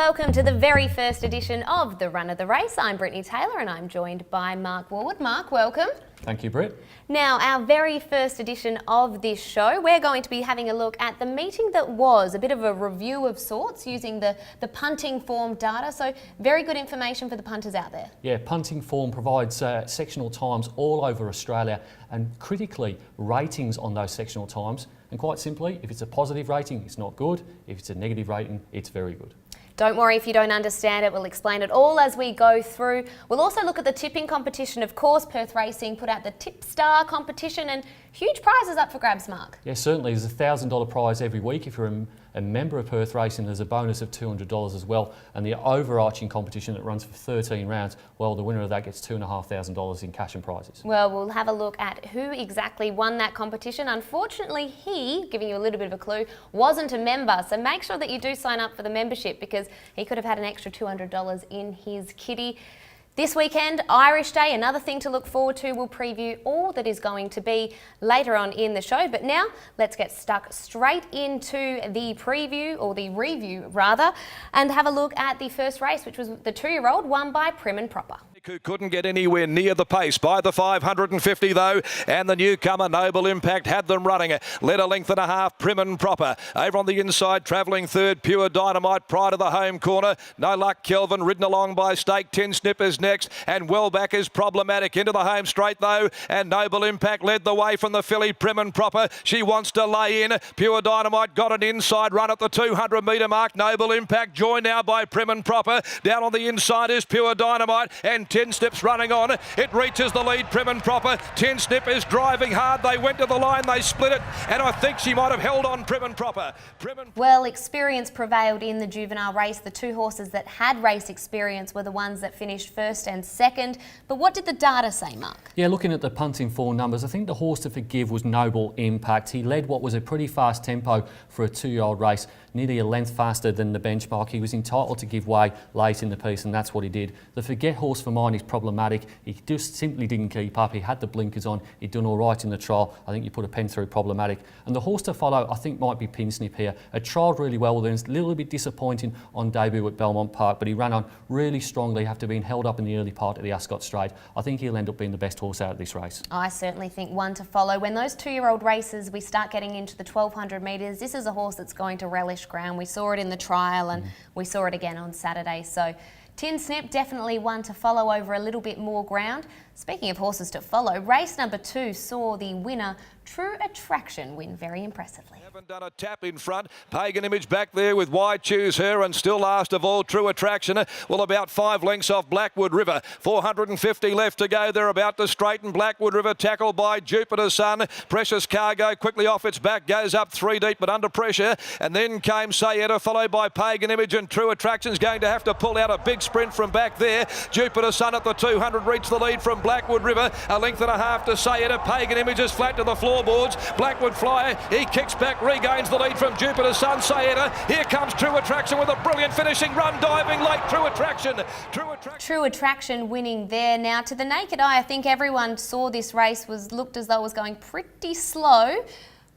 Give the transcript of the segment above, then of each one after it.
welcome to the very first edition of The Run of the Race. I'm Brittany Taylor and I'm joined by Mark Warwood. Mark, welcome. Thank you, Britt. Now, our very first edition of this show, we're going to be having a look at the meeting that was, a bit of a review of sorts using the punting form data. So very good information for the punters out there. Yeah, punting form provides sectional times all over Australia and critically ratings on those sectional times. And quite simply, if it's a positive rating, it's not good. If it's a negative rating, it's very good. Don't worry if you don't understand it, we'll explain it all as we go through. We'll also look at the tipping competition, of course. Perth Racing put out the Tip Star competition and huge prizes up for grabs, Mark. Yeah, certainly. There's a $1,000 prize every week. If you're a member of Perth Racing, there's a bonus of $200 as well. And the overarching competition that runs for 13 rounds, well, the winner of that gets $2,500 in cash and prizes. Well, we'll have a look at who exactly won that competition. Unfortunately, he, giving you a little bit of a clue, wasn't a member. So make sure that you do sign up for the membership because he could have had an extra $200 in his kitty. This weekend, Irish Day, another thing to look forward to. We'll preview all that is going to be later on in the show. But now, let's get stuck straight into the preview, or the review rather, and have a look at the first race, which was the 2-year-old, won by Prim and Proper. Who couldn't get anywhere near the pace by the 550 though, and the newcomer Noble Impact had them running. Led a length and a half, Prim and Proper. Over on the inside, travelling third, Pure Dynamite prior to the home corner. No Luck Kelvin ridden along by stake. 10 Snippers next, and well back is Problematic into the home straight though, and Noble Impact led the way from the filly Prim and Proper. She wants to lay in. Pure Dynamite got an inside run at the 200 metre mark. Noble Impact joined now by Prim and Proper. Down on the inside is Pure Dynamite, and 10 Snips running on. It reaches the lead, Prim and Proper. 10 Snip is driving hard. They went to the line, they split it, and I think she might have held on Prim and Proper. Well, experience prevailed in the juvenile race. The two horses that had race experience were the ones that finished first and second. But what did the data say, Mark? Yeah, looking at the punting form numbers, I think the horse to forgive was Noble Impact. He led what was a pretty fast tempo for a 2-year-old race, nearly a length faster than the benchmark. He was entitled to give way late in the piece, and that's what he did. The forget horse for mine is Problematic. He just simply didn't keep up. He had the blinkers on. He'd done all right in the trial. I think you put a pen through Problematic. And the horse to follow, I think, might be Pin Snip here. It trialled really well with him. It's a little bit disappointing on debut at Belmont Park, but he ran on really strongly after being held up in the early part of the Ascot Straight. I think he'll end up being the best horse out of this race. I certainly think one to follow. When those 2-year-old races, we start getting into the 1,200 metres, this is a horse that's going to relish ground. We saw it in the trial and we saw it again on Saturday. So Tin Snip, definitely one to follow over a little bit more ground. Speaking of horses to follow, race number 2 saw the winner, True Attraction, win very impressively. Haven't done a tap in front. Pagan Image back there with Why Choose Her, and still last of all, True Attraction. Well, about 5 lengths off Blackwood River. 450 left to go. They're about to straighten Blackwood River, tackled by Jupiter Sun. Precious Cargo quickly off its back, goes up 3 deep but under pressure. And then came Sayetta, followed by Pagan Image, and True Attraction's going to have to pull out a big sprint from back there. Jupiter Sun at the 200 reached the lead from Blackwood River. A length and a half to Sayetta. Pagan Image is flat to the floorboards. Blackwood Flyer, he kicks back, regains the lead from Jupiter Sun. Sayetta, here comes True Attraction with a brilliant finishing run, diving late. True Attraction. True Attraction winning there. Now, to the naked eye, I think everyone saw this race looked as though it was going pretty slow.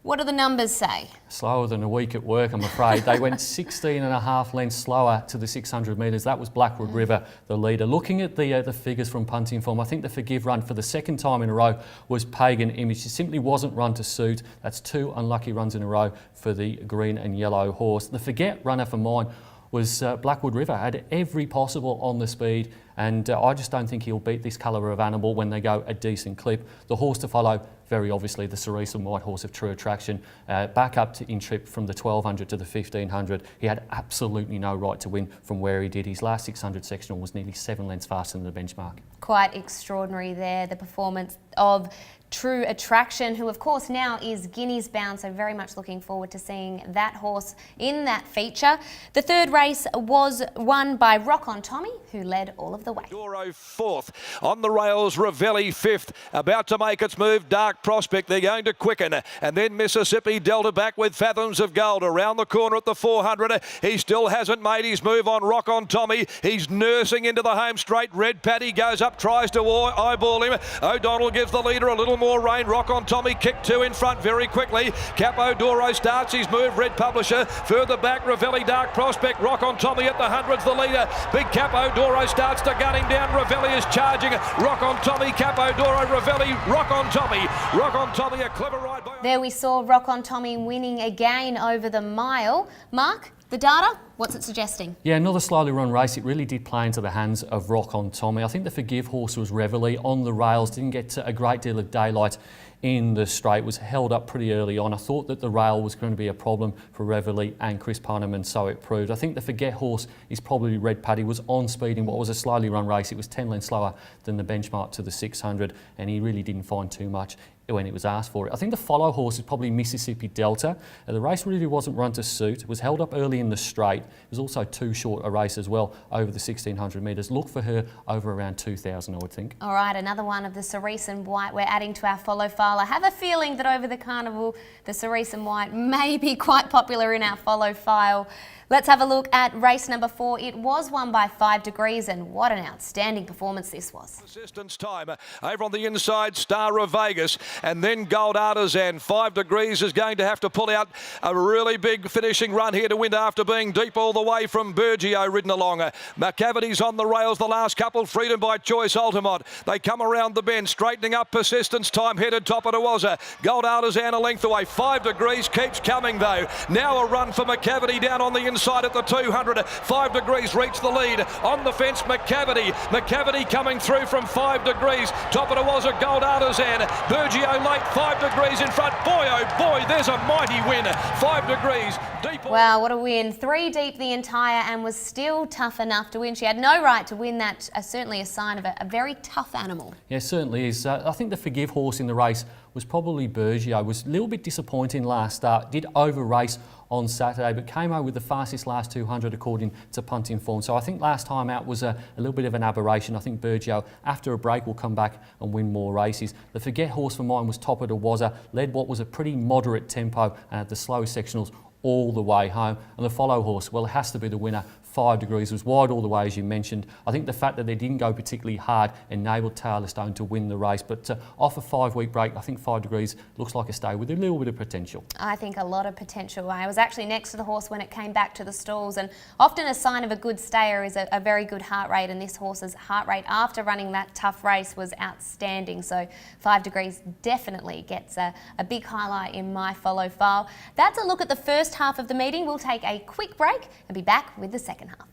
What do the numbers say? Slower than a week at work, I'm afraid. They went 16.5 lengths slower to the 600 metres. That was Blackwood River, the leader. Looking at the figures from punting form, I think the forgive run for the second time in a row was Pagan Image. It simply wasn't run to suit. That's 2 unlucky runs in a row for the green and yellow horse. The forget runner for mine was Blackwood River, had every possible on the speed, and I just don't think he'll beat this calibre of animal when they go a decent clip. The horse to follow, very obviously, the Cerise and White horse of True Attraction, back up in trip from the 1200 to the 1500. He had absolutely no right to win from where he did. His last 600 sectional was nearly 7 lengths faster than the benchmark. Quite extraordinary there, the performance of True Attraction, who of course now is Guineas bound, so very much looking forward to seeing that horse in that feature. The third race was won by Rock on Tommy, who led all of the way. Doro 4th, on the rails, Ravelli 5th, about to make its move, Dark Dark Prospect. They're going to quicken. And then Mississippi Delta back with Fathoms of Gold around the corner at the 400. He still hasn't made his move on Rock on Tommy. He's nursing into the home straight. Red Paddy goes up, tries to eyeball him. O'Donnell gives the leader a little more rain. Rock on Tommy kicked two in front very quickly. Capo Doro starts his move. Red Publisher further back. Ravelli Dark Prospect. Rock on Tommy at the hundreds, the leader. Big Capo Doro starts to gun him down. Ravelli is charging. Rock on Tommy, Capo Doro, Ravelli, Rock on Tommy. Rock on Tommy, a clever ride by... There we saw Rock on Tommy winning again over the mile. Mark, the data, what's it suggesting? Yeah, another slowly run race. It really did play into the hands of Rock on Tommy. I think the Forgive horse was Reveille on the rails, didn't get a great deal of daylight in the straight, was held up pretty early on. I thought that the rail was going to be a problem for Reveille and Chris Parnham, and so it proved. I think the Forget horse is probably Red Paddy, was on speed in what was a slowly run race. It was 10 lengths slower than the benchmark to the 600, and he really didn't find too much when it was asked for it. I think the follow horse is probably Mississippi Delta. The race really wasn't run to suit. It was held up early in the straight. It was also too short a race as well, over the 1600 metres. Look for her over around 2000, I would think. All right, another one of the Cerise and White we're adding to our follow file. I have a feeling that over the carnival, the Cerise and White may be quite popular in our follow file. Let's have a look at race number 4. It was won by 5 Degrees, and what an outstanding performance this was. Assistance time over on the inside, Star of Vegas, and then Gold Artisan. 5 Degrees is going to have to pull out a really big finishing run here to win after being deep all the way from Burgio ridden along. McCavity's on the rails, the last couple. Freedom by Choice, Ultimate. They come around the bend, straightening up. Persistence time, headed top of Awaza. Gold Artisan a length away. 5 Degrees keeps coming though. Now a run for McCavity down on the inside at the 200. 5 Degrees reach the lead. On the fence, McCavity. McCavity coming through from 5 Degrees. Top of it was a Gold Artisan. Burgio late, 5 Degrees in front. Boy, oh boy, there's a mighty win. 5 Degrees deep. Wow, what a win. 3 deep the entire and was still tough enough to win. She had no right to win that. Certainly a sign of a very tough animal. Yeah, certainly is. I think the Forgive horse in the race was probably Burgio. Was a little bit disappointing last start. Did over race on Saturday, but came out with the fastest last 200 according to Punting Form. So I think last time out was a little bit of an aberration. I think Burgio, after a break, will come back and win more races. The Forget horse for mine was top of the Wazza, led what was a pretty moderate tempo and had the slow sectionals all the way home. And the follow horse, well, it has to be the winner. 5 Degrees was wide all the way, as you mentioned. I think the fact that they didn't go particularly hard enabled Taylor Stone to win the race. But off a 5-week break, I think 5 Degrees looks like a stay with a little bit of potential. I think a lot of potential. I was actually next to the horse when it came back to the stalls, and often a sign of a good stayer is a very good heart rate, and this horse's heart rate after running that tough race was outstanding. So 5 Degrees definitely gets a big highlight in my follow file. That's a look at the first half of the meeting. We'll take a quick break and be back with the second half.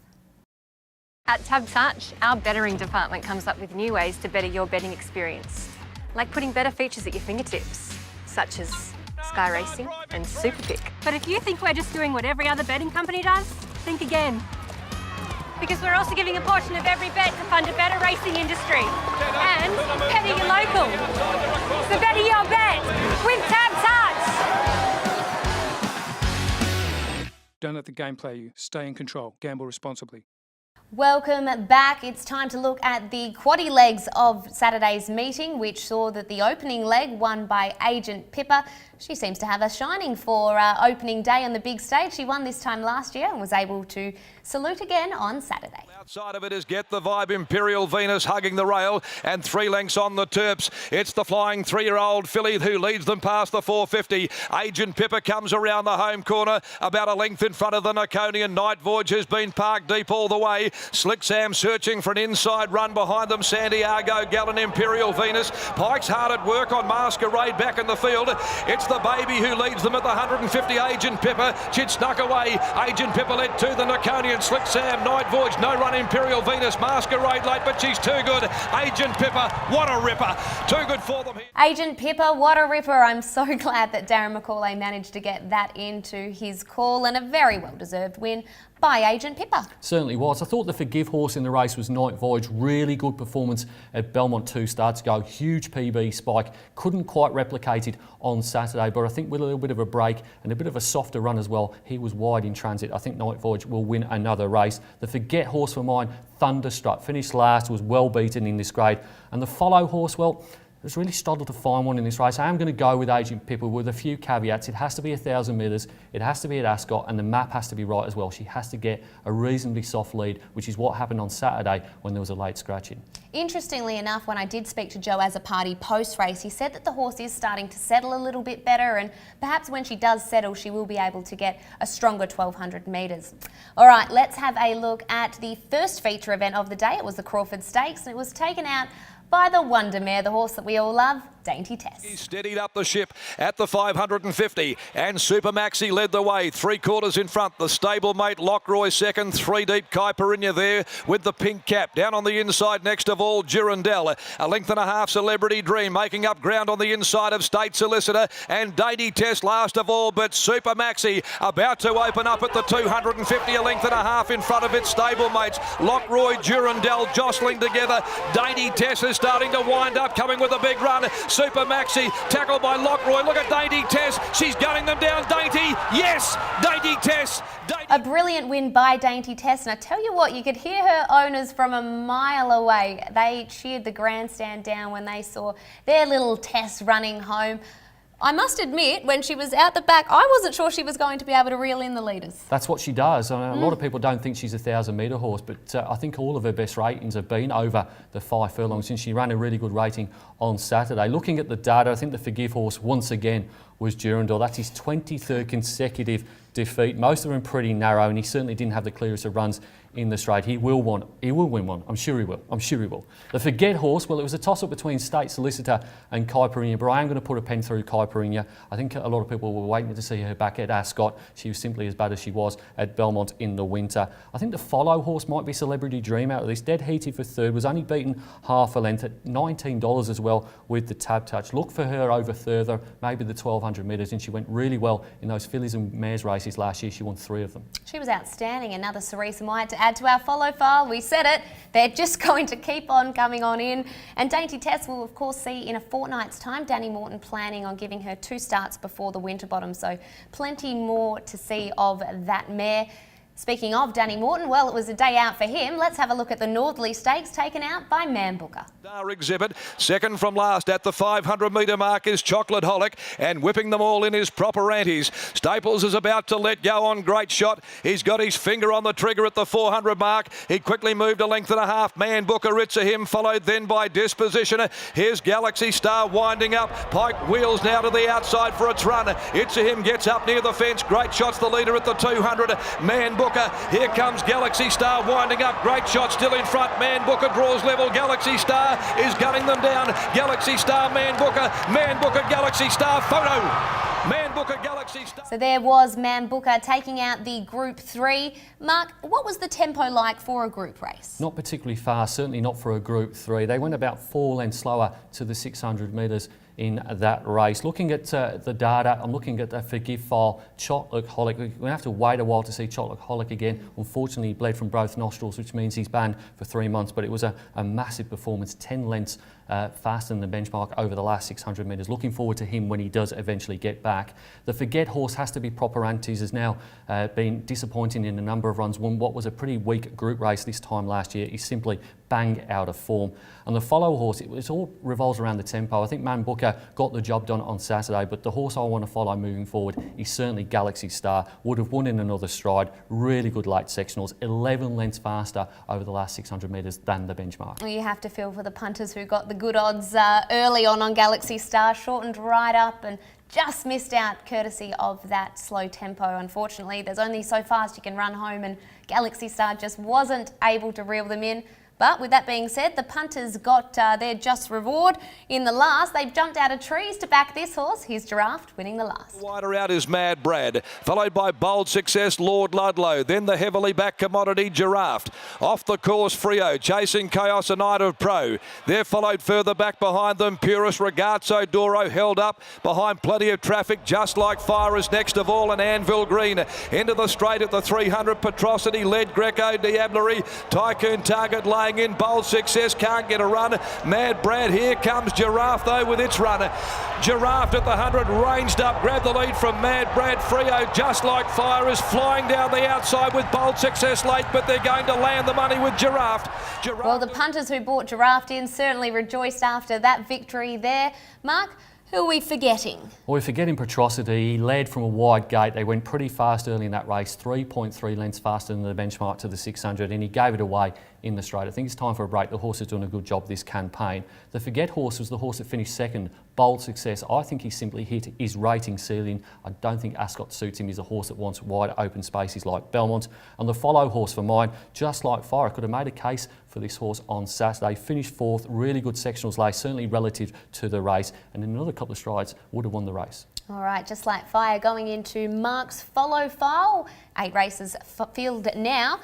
At Tab Touch, our bettering department comes up with new ways to better your betting experience, like putting better features at your fingertips, such as Sky Racing and Super Pick. But if you think we're just doing what every other betting company does, think again. Because we're also giving a portion of every bet to fund a better racing industry. And betting your local. So better your bet with Tab Touch. Don't let the game play you. Stay in control. Gamble responsibly. Welcome back. It's time to look at the quaddie legs of Saturday's meeting, which saw that the opening leg won by Agent Pippa. She seems to have a shining for opening day on the big stage. She won this time last year and was able to salute again on Saturday. Outside of it is Get the Vibe, Imperial Venus hugging the rail, and 3 lengths on the Terps. It's the flying 3-year-old filly who leads them past the 450. Agent Pippa comes around the home corner, about a length in front of the Naconian. Night Voyage has been parked deep all the way. Slick Sam searching for an inside run behind them. Santiago Gallon, Imperial Venus. Pike's hard at work on Masquerade back in the field. It's the baby who leads them at the 150. Agent Pippa. She'd snuck away. Agent Pippa led to the Naconian. Slick Sam, Night Voyage, no run. Imperial Venus, Masquerade late, but she's too good. Agent Pippa, what a ripper. Too good for them here. Agent Pippa, what a ripper. I'm so glad that Darren McCauley managed to get that into his call, and a very well-deserved win by Agent Pippa. Certainly was. I thought the Forgive horse in the race was Night Voyage. Really good performance at Belmont 2 starts ago. Huge PB spike. Couldn't quite replicate it on Saturday, but I think with a little bit of a break and a bit of a softer run as well, he was wide in transit. I think Night Voyage will win another race. The Forget horse for mine, Thunderstruck, finished last, was well beaten in this grade. And the follow horse, well, It's really struggled to find one in this race. I am going to go with Agent Pippa with a few caveats. It has to be 1,000 metres, it has to be at Ascot, and the map has to be right as well. She has to get a reasonably soft lead, which is what happened on Saturday when there was a late scratching. Interestingly enough, when I did speak to Joe Azzopardi post-race, he said that the horse is starting to settle a little bit better, and perhaps when she does settle, she will be able to get a stronger 1,200 metres. All right, let's have a look at the first feature event of the day. It was the Crawford Stakes, and it was taken out by the Wonder Mare, the horse that we all love, Dainty Tess. He steadied up the ship at the 550, and Super Maxi led the way, 3/4 in front. The stablemate Lockroy second, 3 deep. Caipirinha there with the pink cap. Down on the inside, next of all, Girondelle. A length and a half, Celebrity Dream, making up ground on the inside of State Solicitor, and Dainty Tess last of all, but Super Maxi about to open up at the 250, a length and a half in front of its stablemates. Lockroy, Girondelle jostling together. Dainty Tess is starting to wind up, coming with a big run. Super Maxi tackled by Lockroy. Look at Dainty Tess. She's gunning them down. Dainty, yes, Dainty Tess. A brilliant win by Dainty Tess, and I tell you what, you could hear her owners from a mile away. They cheered the grandstand down when they saw their little Tess running home. I must admit, when she was out the back, I wasn't sure she was going to be able to reel in the leaders. That's what she does. I mean, a lot of people don't think she's a 1,000-metre horse, but I think all of her best ratings have been over the 5 furlongs since she ran a really good rating on Saturday. Looking at the data, I think the Forgive horse once again was Durandal. That's his 23rd consecutive defeat. Most of them pretty narrow, and he certainly didn't have the clearest of runs in the straight. He will win one. I'm sure he will. The Forget horse, well, it was a toss-up between State Solicitor and Caipirinha, but I am going to put a pen through Caipirinha. I think a lot of people were waiting to see her back at Ascot. She was simply as bad as she was at Belmont in the winter. I think the follow horse might be Celebrity Dream out of this. Dead heated for third, was only beaten half a length at $19 as well with the Tab Touch. Look for her over further, maybe the 1,200 metres, and she went really well in those fillies and mares races last year. She won 3 of them. She was outstanding. Another Cerise White to add to our follow file. We said it. They're just going to keep on coming on in. And Dainty Tess will, of course, see in a fortnight's time. Danny Morton planning on giving her 2 starts before the Winterbottom. So plenty more to see of that mare. Speaking of Danny Morton, well, it was a day out for him. Let's have a look at the Northerly Stakes taken out by Man Booker. Star Exhibit, second from last at the 500 metre mark is Chocolate Holic, and whipping them all in his proper antes. Staples is about to let go on Great Shot. He's got his finger on the trigger at the 400 mark. He quickly moved a length and a half. Man Booker, it's a him, followed then by Dispositioner. Here's Galaxy Star winding up. Pike wheels now to the outside for its run. It's a him, gets up near the fence. Great Shot's the leader at the 200. Man Booker, here comes Galaxy Star winding up. Great Shot still in front. Man Booker draws level. Galaxy Star is gunning them down. Galaxy Star, Man Booker, Galaxy Star, photo. Man Booker, Galaxy Star. So there was Man Booker taking out the Group 3. Mark, what was the tempo like for a group race? Not particularly fast, certainly not for a Group 3. They went about 4 lengths slower to the 600 metres in that race. Looking at the data, I'm looking at the Forgive file. Chocolate Holic, we're going to have to wait a while to see Chocolate Holic again. Unfortunately, he bled from both nostrils, which means he's banned for 3 months, but it was a massive performance, 10 lengths faster than the benchmark over the last 600 metres. Looking forward to him when he does eventually get back. The Forget horse has to be proper antes, has now been disappointing in a number of runs, won what was a pretty weak group race this time last year. He's simply bang out of form. And the follow horse, it all revolves around the tempo. I think Man Booker got the job done on Saturday, but the horse I want to follow moving forward is certainly Galaxy Star. Would have won in another stride. Really good late sectionals, 11 lengths faster over the last 600 metres than the benchmark. Well, you have to feel for the punters who got the good odds early on Galaxy Star, shortened right up and just missed out courtesy of that slow tempo. Unfortunately, there's only so fast you can run home, and Galaxy Star just wasn't able to reel them in. But with that being said, the punters got their just reward in the last. They jumped out of trees to back this horse. Here's Giraffe winning the last. Wider out is Mad Brad, followed by Bold Success Lord Ludlow, then the heavily backed commodity Giraffe. Off the course Frio, chasing Chaos a Knight of Pro. They're followed further back behind them. Purist Ragazzo Doro held up behind plenty of traffic, just like Fire is next of all, and Anvil Green. Into the straight at the 300, Petrosity led Greco Diablerie. Tycoon Target lay staying in. Bold Success can't get a run. Mad Brad, here comes Giraffe though with its run. Giraffe at the 100, ranged up, grabbed the lead from Mad Brad. Frio, just like fire, is flying down the outside with Bold Success late, but they're going to land the money with Giraffe. Well, the punters who bought Giraffe in certainly rejoiced after that victory there. Mark, who are we forgetting? Well, we're forgetting Petrosity. He led from a wide gate. They went pretty fast early in that race, 3.3 lengths faster than the benchmark to the 600, and he gave it away in the straight. I think it's time for a break. The horse is doing a good job this campaign. The Forget horse was the horse that finished second. Bold Success. I think he simply hit his rating ceiling. I don't think Ascot suits him. He's a horse that wants wide open spaces like Belmont. And the follow horse for mine, Just Like Fire. I could have made a case for this horse on Saturday. Finished fourth, really good sectionals lay, certainly relative to the race. And in another couple of strides, would have won the race. All right, Just Like Fire going into Mark's follow file. 8 races field now.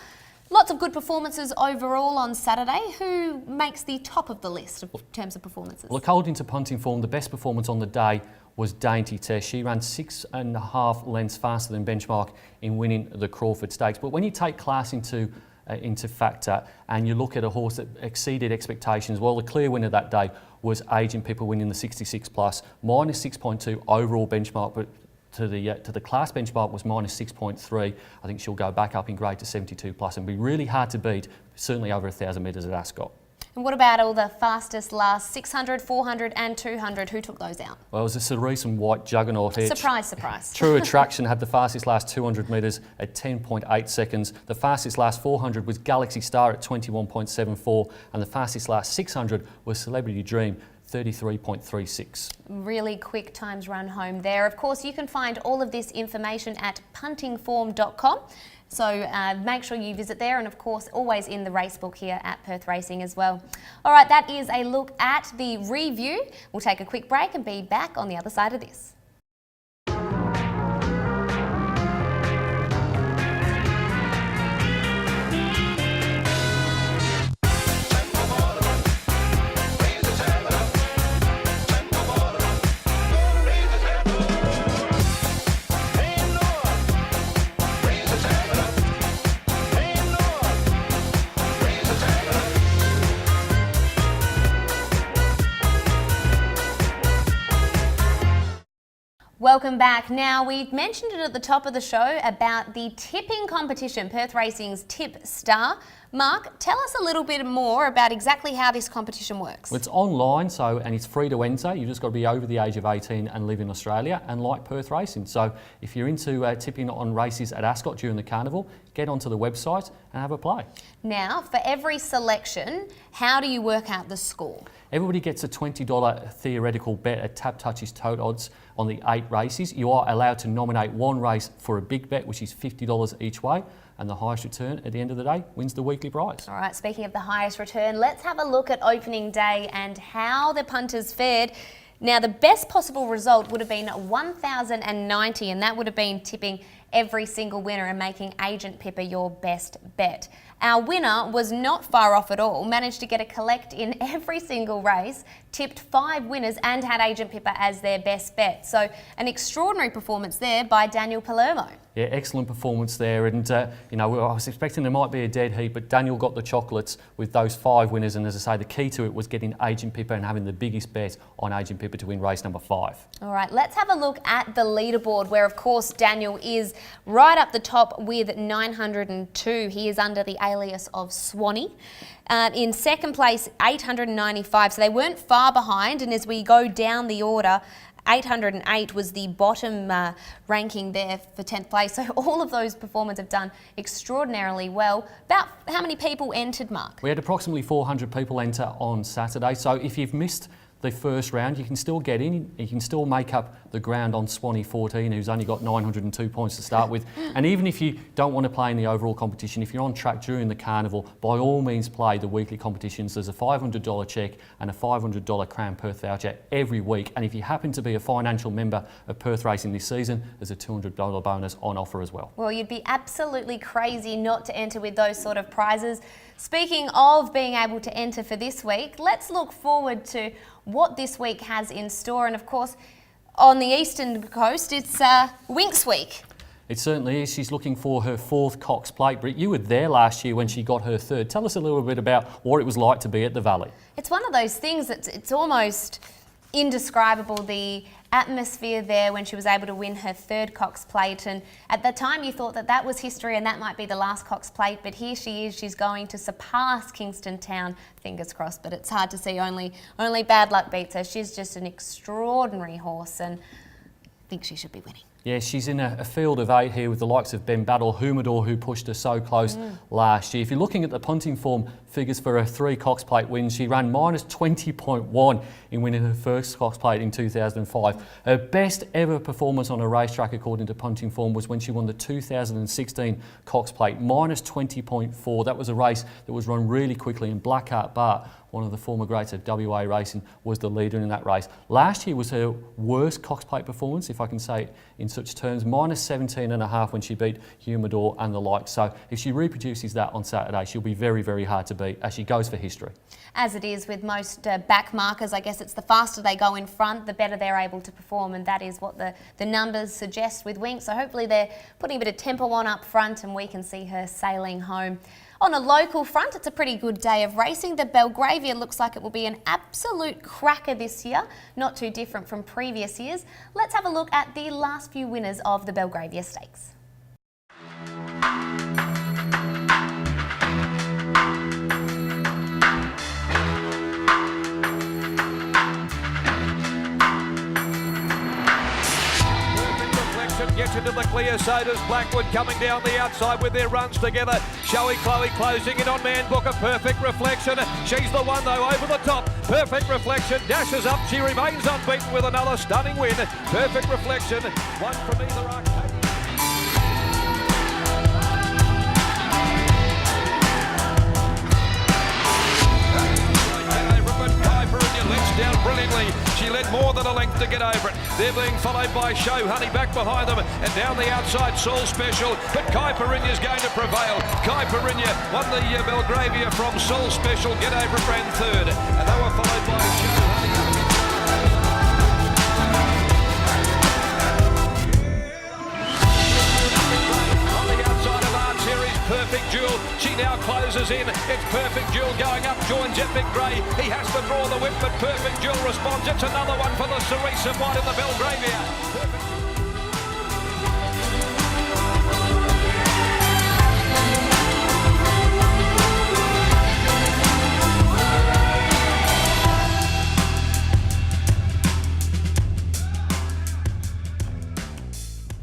Lots of good performances overall on Saturday. Who makes the top of the list in terms of performances? Well, according to Punting Form, the best performance on the day was Dainty Test. She ran 6.5 lengths faster than benchmark in winning the Crawford Stakes. But when you take class into factor and you look at a horse that exceeded expectations, well, the clear winner that day was Agent Pippa winning the 66 plus, minus 6.2 overall benchmark, but to the class benchmark was minus 6.3. I think she'll go back up in grade to 72 plus and be really hard to beat, certainly over 1,000 metres at Ascot. And what about all the fastest last 600, 400 and 200? Who took those out? Well, it was a Cerise and White juggernaut. Surprise, surprise. True Attraction had the fastest last 200 metres at 10.8 seconds. The fastest last 400 was Galaxy Star at 21.74, and the fastest last 600 was Celebrity Dream, 33.36. Really quick times run home there. Of course, you can find all of this information at puntingform.com. So make sure you visit there, and of course always in the race book here at Perth Racing as well. All right, that is a look at the review. We'll take a quick break and be back on the other side of this. Welcome back. Now, we mentioned it at the top of the show about the tipping competition, Perth Racing's Tip Star. Mark, tell us a little bit more about exactly how this competition works. Well, it's online, and it's free to enter. You've just got to be over the age of 18 and live in Australia and like Perth Racing. So if you're into tipping on races at Ascot during the carnival, get onto the website and have a play. Now, for every selection, how do you work out the score? Everybody gets a $20 theoretical bet at Tab Touch's tote odds on the 8 races. You are allowed to nominate one race for a big bet, which is $50 each way, and the highest return at the end of the day wins the weekly prize. All right, speaking of the highest return, let's have a look at opening day and how the punters fared. Now, the best possible result would have been 1,090, and that would have been tipping every single winner and making Agent Pippa your best bet. Our winner was not far off at all, managed to get a collect in every single race, tipped 5 winners and had Agent Pippa as their best bet. So an extraordinary performance there by Daniel Palermo. Yeah, excellent performance there, and I was expecting there might be a dead heat, but Daniel got the chocolates with those 5 winners, and as I say, the key to it was getting Agent Pippa and having the biggest bet on Agent Pippa to win race number 5. All right, let's have a look at the leaderboard, where of course Daniel is right up the top with 902. He is under the alias of Swanee. In second place, 895, so they weren't far behind, and as we go down the order, 808 was the bottom ranking there for 10th place. So all of those performers have done extraordinarily well. About how many people entered, Mark? We had approximately 400 people enter on Saturday. So if you've missed the first round, you can still get in. You can still make up the ground on Swanee 14, who's only got 902 points to start with. And even if you don't want to play in the overall competition, if you're on track during the carnival, by all means play the weekly competitions. There's a $500 cheque and a $500 Crown Perth voucher every week. And if you happen to be a financial member of Perth Racing this season, there's a $200 bonus on offer as well. Well, you'd be absolutely crazy not to enter with those sort of prizes. Speaking of being able to enter for this week, let's look forward to what this week has in store. And of course, on the eastern coast, it's Winx Week. It certainly is. She's looking for her 4th Cox Plate. Britt, you were there last year when she got her 3rd. Tell us a little bit about what it was like to be at the Valley. It's one of those things that's it's almost indescribable, the atmosphere there when she was able to win her 3rd Cox Plate. And at the time you thought that that was history and that might be the last Cox Plate, but here she is. She's going to surpass Kingston Town, fingers crossed, but it's hard to see. Only bad luck beats her. She's just an extraordinary horse and I think she should be winning. Yeah, she's in a field of 8 here with the likes of Ben Battle, Humidor, who pushed her so close last year. If you're looking at the punting form figures for her 3 Cox Plate wins, she ran minus 20.1 in winning her first Cox Plate in 2005. Her best ever performance on a racetrack, according to punting form, was when she won the 2016 Cox Plate, minus 20.4. That was a race that was run really quickly, and Blackheart Bart, one of the former greats of WA racing, was the leader in that race. Last year was her worst Cox Plate performance, if I can say it in such terms, minus 17.5 when she beat Humidor and the like. So if she reproduces that on Saturday, she'll be very, very hard to beat as she goes for history. As it is with most back markers, I guess it's the faster they go in front, the better they're able to perform, and that is what the numbers suggest with Wink. So hopefully they're putting a bit of tempo on up front and we can see her sailing home. On a local front, it's a pretty good day of racing. The Belgravia looks like it will be an absolute cracker this year, not too different from previous years. Let's have a look at the last few winners of the Belgravia Stakes. Gets into the clear, so does Blackwood coming down the outside with their runs together. Showy Chloe closing in on Man Booker. Perfect Reflection. She's the one though over the top. Perfect Reflection dashes up. She remains unbeaten with another stunning win. Perfect Reflection. One from either arcade. Down brilliantly. She led more than a length to get over it. They're being followed by Show Honey back behind them, and down the outside Saul Special, but Kai Perinya is going to prevail. Kai Perinya won the Belgravia from Saul Special. Get over it, ran 3rd, and they were followed by Show Honey. On the outside of Art Series, Perfect Jewel. She now closes in. It's Perfect Jewel going up, joins Epic Grey. He has to draw the whip, but Perfect Jewel responds. It's another one for the Cerise of White in the Belgravia.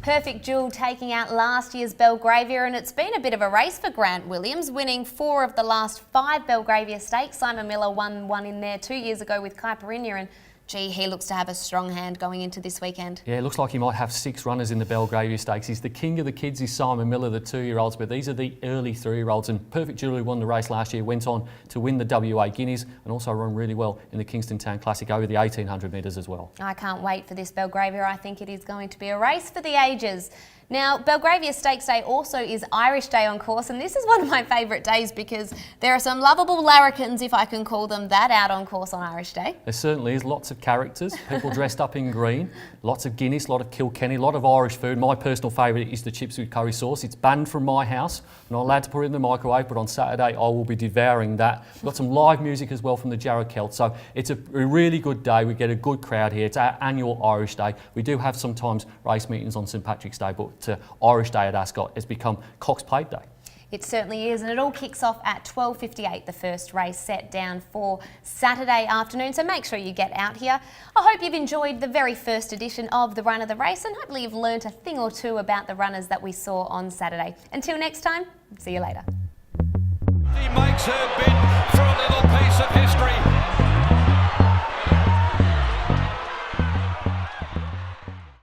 Perfect Jewel taking out last year's Belgravia, and it's been a bit of a race for Grant Williams, winning 4 of the last 5 Belgravia Stakes. Simon Miller won one in there 2 years ago with Kai Perinya, and gee, he looks to have a strong hand going into this weekend. Yeah, it looks like he might have 6 runners in the Belgravia Stakes. He's the king of the kids, is Simon Miller, the 2-year-olds, but these are the early 3-year-olds. And Perfect Jewel, who won the race last year, went on to win the WA Guineas and also run really well in the Kingston Town Classic over the 1800 metres as well. I can't wait for this Belgravia. I think it is going to be a race for the ages. Now, Belgravia Stakes Day also is Irish Day on course, and this is one of my favourite days because there are some lovable larrikins, if I can call them that, out on course on Irish Day. There certainly is. Lots of characters, people dressed up in green, lots of Guinness, a lot of Kilkenny, a lot of Irish food. My personal favourite is the chips with curry sauce. It's banned from my house. I'm not allowed to put it in the microwave, but on Saturday I will be devouring that. We've got some live music as well from the Jarrah Celt, so it's a really good day. We get a good crowd here. It's our annual Irish Day. We do have sometimes race meetings on St Patrick's Day, but Irish Day at Ascot has become Cox Plate Day. It certainly is, and it all kicks off at 12:58, the first race set down for Saturday afternoon, so make sure you get out here. I hope you've enjoyed the very first edition of the Run of the Race, and hopefully you've learnt a thing or two about the runners that we saw on Saturday. Until next time, see you later. She makes her bid for a little piece of history.